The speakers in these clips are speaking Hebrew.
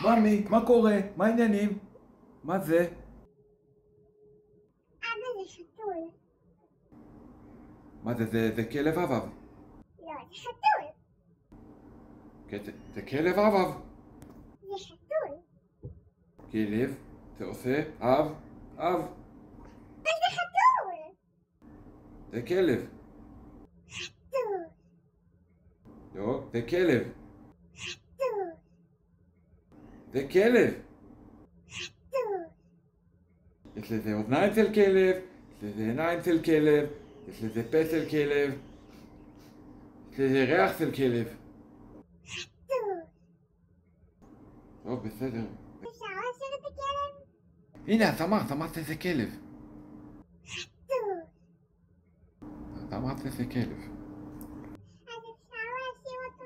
ממי, מה קורה? מה העניינים? מה זה? אבא זה חתול. מה זה? זה כלב אבב. לא, זה חתול. כן, זה כלב אבב. זה חתול. כלב, זה עושה אב, אב. אבל זה חתול. זה כלב. חתול. לא, זה כלב. חתול. זה כלב. חתול. יש לזה אוזניים של כלב, יש לזה עיניים של כלב, יש לזה פה של כלב, יש לזה ריח של כלב. חתול. טוב, בסדר. אפשר להשאיר את הכלב? הנה, את אמרת שזה כלב. חתול. את אמרת שזה כלב. אז אפשר להשאיר אותו?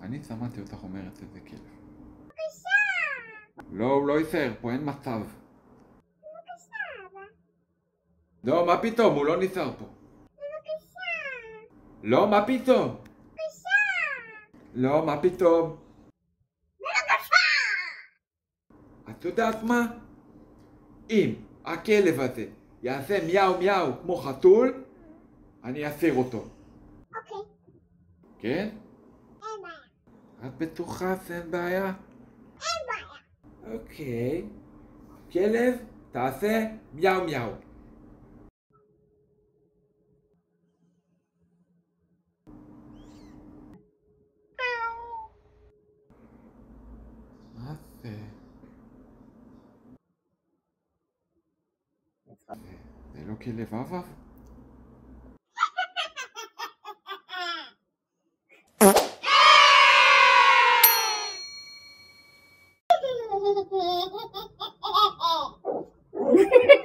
אני שמעתי אותך אומרת שזה כלב. בבקשה. לא, הוא לא יישאר, פה אין מצב. בבקשה, אבא. לא, מה פתאום? הוא לא נשאר פה. בבקשה. לא, מה פתאום? בבקשה. לא, מה פתאום? בבקשה. את יודעת מה? אם הכלב הזה יעשה מיאו מיאו כמו חתול, אני אסיר אותו. אוקיי. כן? אין בעיה. את בטוחה שאין בעיה? אין בעיה. אוקיי. כלב, תעשה מיאו מיאו. מה זה? זה לא כלב אבב? Hehehehe